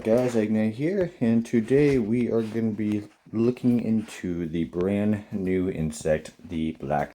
Guys, Ignite here, and today we are going to be looking into the brand new insect, the black.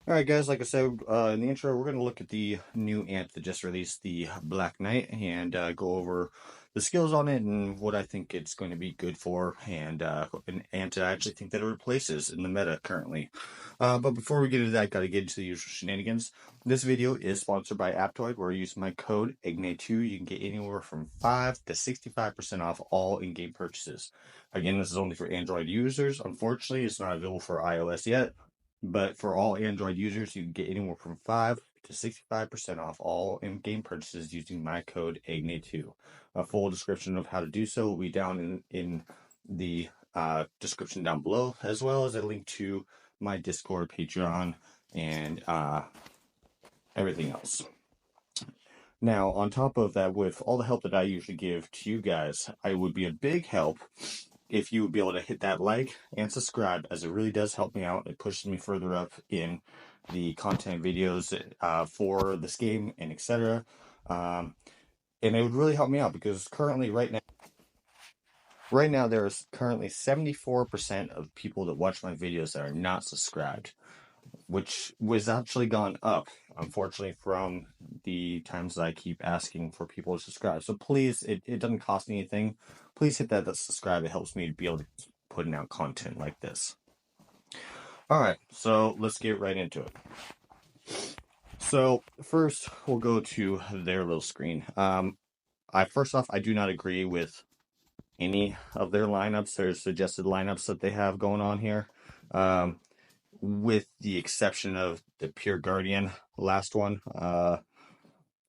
Alright guys, like I said in the intro, we're going to look at the new ant that just released, the Black Knight, and go over the skills on it and what I think it's going to be good for, and an ant I actually think that it replaces in the meta currently. But before we get into that, gotta get into the usual shenanigans. This video is sponsored by Aptoid, where you use my code IGNITE2. You can get anywhere from 5 to 65% off all in-game purchases. Again, this is only for Android users. Unfortunately, it's not available for iOS yet. But for all Android users, you can get anywhere from 5 to 65% off all in-game purchases using my code IGNITE2. A full description of how to do so will be down in the description down below, as well as a link to my Discord, Patreon, and everything else. Now, on top of that, with all the help that I usually give to you guys, I would be a big help if you would be able to hit that like and subscribe, as it really does help me out. It pushes me further up in the content videos for this game and etc. And it would really help me out because currently, right now, there is currently 74% of people that watch my videos that are not subscribed, which was actually gone up, unfortunately, from the times that I keep asking for people to subscribe. So please, it doesn't cost anything. Please hit that subscribe. It helps me to be able to keep putting out content like this. All right, so let's get right into it. So first, we'll go to their little screen. First off, I do not agree with any of their lineups, their suggested lineups that they have going on here. With the exception of the Pure Guardian last one,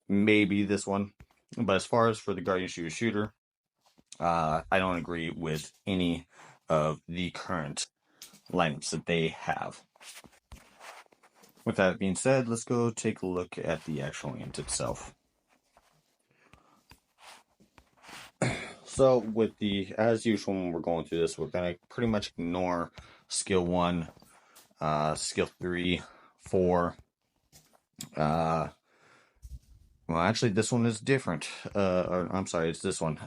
maybe this one. But as far as for the Guardian Shooter, I don't agree with any of the current lineups that they have. With that being said, let's go take a look at the actual ant itself. So with as usual, when we're going through this, we're going to pretty much ignore skill 1, skill 3, 4, well, actually, this one is different. I'm sorry, it's this one.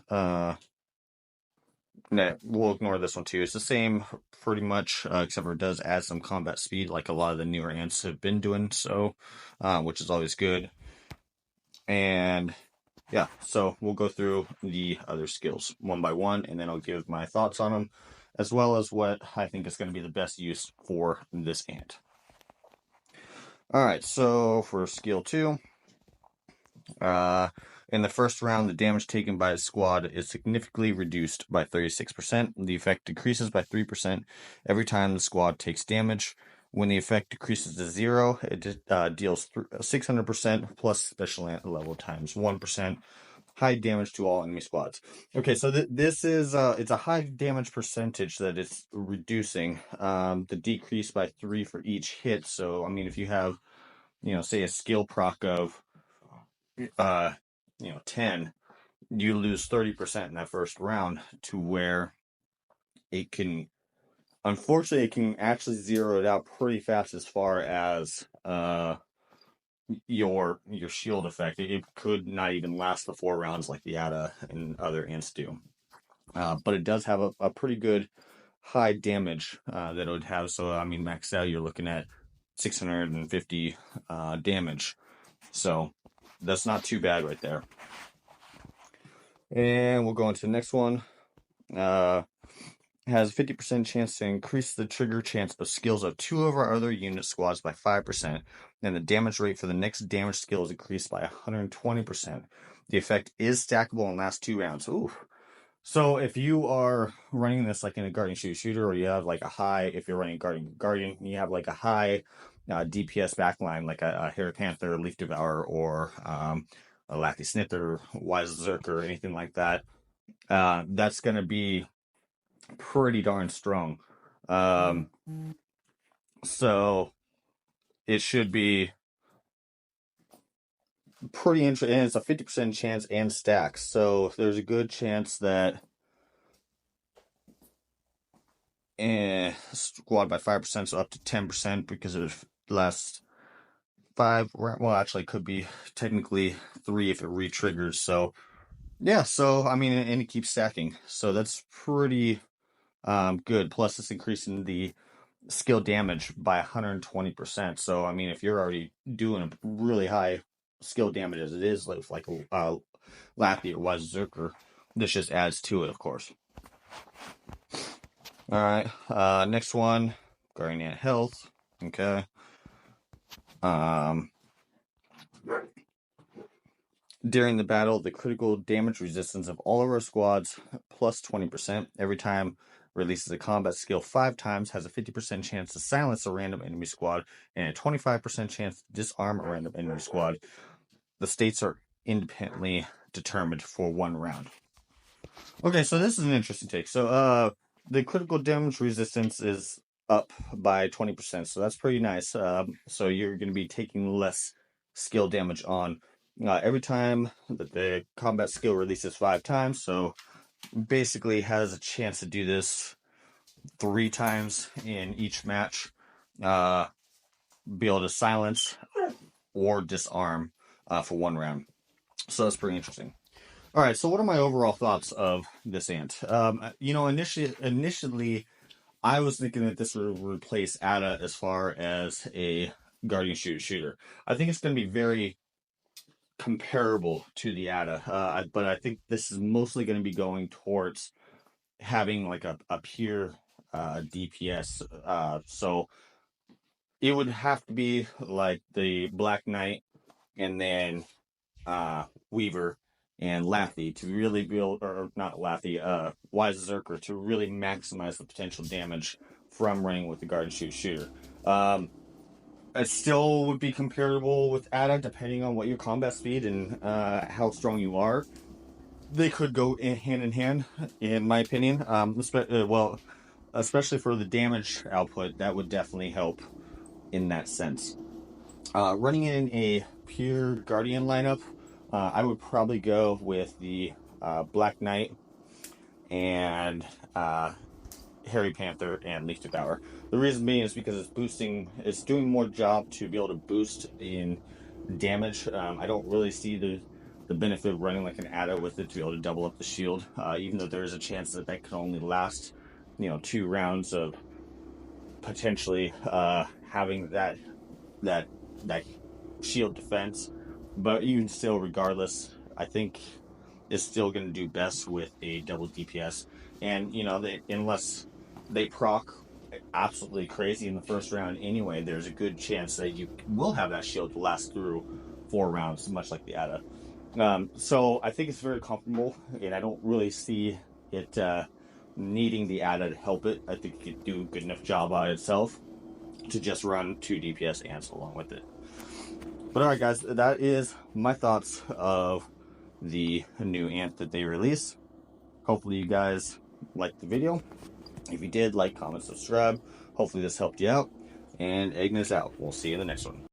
Nah, we'll ignore this one too. It's the same, pretty much, except for it does add some combat speed, like a lot of the newer ants have been doing so, which is always good. And yeah, so we'll go through the other skills one by one, and then I'll give my thoughts on them, as well as what I think is going to be the best use for this ant. All right, so for skill 2, in the first round, the damage taken by a squad is significantly reduced by 36%. The effect decreases by 3% every time the squad takes damage. When the effect decreases to 0, it deals 600% plus special level times 1%. High damage to all enemy squads. Okay, so this is it's a high damage percentage that it's reducing. The decrease by 3 for each hit. So I mean, if you have, say a skill proc of 10, you lose 30% in that first round, to where it can, unfortunately, it can actually zero it out pretty fast as far as your shield effect. It could not even last the 4 rounds like the ATA and other ants do. But it does have a pretty good high damage that it would have. So, I mean, maxed out, you're looking at 650 damage. So that's not too bad right there. And we'll go into the next one. Has 50% chance to increase the trigger chance of skills of 2 of our other unit squads by 5%, and the damage rate for the next damage skill is increased by 120%. The effect is stackable and lasts 2 rounds. Ooh. So if you are running this like in a Guardian Shooter, or you have like a high, if you're running Guardian, you have like a high DPS backline, like a Hairy Panther, Leaf Devourer, or a Lathi Snither, Wise Zerker, anything like that, that's going to be pretty darn strong. So it should be pretty interesting, and it's a 50% chance and stacks. So there's a good chance that squad by 5%, so up to 10% because of the last 5. Well, actually, it could be technically 3 if it re-triggers. So yeah, so I mean, and it keeps stacking, so that's pretty good. Plus, it's increasing the skill damage by 120%. So I mean, if you're already doing a really high skill damage as it is, like Lappy or Wise Zerker, this just adds to it, of course. All right, next one, Guardian Ant Health. Okay. During the battle, the critical damage resistance of all of our squads plus 20%. Every time releases a combat skill 5 times, has a 50% chance to silence a random enemy squad and a 25% chance to disarm a random enemy squad. The states are independently determined for 1 round. Okay, so this is an interesting take. So the critical damage resistance is up by 20%, so that's pretty nice. So you're going to be taking less skill damage on every time that the combat skill releases 5 times. So basically has a chance to do this 3 times in each match. Be able to silence or disarm for 1 round. So that's pretty interesting. All right, so what are my overall thoughts of this ant? Initially, I was thinking that this would replace Ada as far as a Guardian shooter. I think it's going to be very comparable to the Ada, but I think this is mostly going to be going towards having like a pure DPS. So it would have to be like the Black Knight and then Weaver and Lathy to really build, or not Lathy, Wise Zerker to really maximize the potential damage from running with the Guardian shooter. It still would be comparable with Ada depending on what your combat speed and how strong you are. They could go hand in hand, in my opinion. Especially for the damage output, that would definitely help in that sense. Running in a pure Guardian lineup, I would probably go with the Black Knight and Harry Panther and Leaf Devourer. The reason being is because it's doing more job to be able to boost in damage. I don't really see the benefit of running like an Ada with it to be able to double up the shield, even though there is a chance that can only last, 2 rounds of potentially having that shield defense. But even still, regardless, I think it's still going to do best with a double DPS. And unless they proc absolutely crazy in the first round anyway, there's a good chance that you will have that shield to last through 4 rounds, much like the Ada. So I think it's very comfortable, and I don't really see it needing the Ada to help it. I think it could do a good enough job by itself to just run 2 DPS ants along with it. But alright guys, that is my thoughts of the new ant that they released. Hopefully you guys liked the video. If you did, like, comment, subscribe. Hopefully this helped you out. And Agnes out. We'll see you in the next one.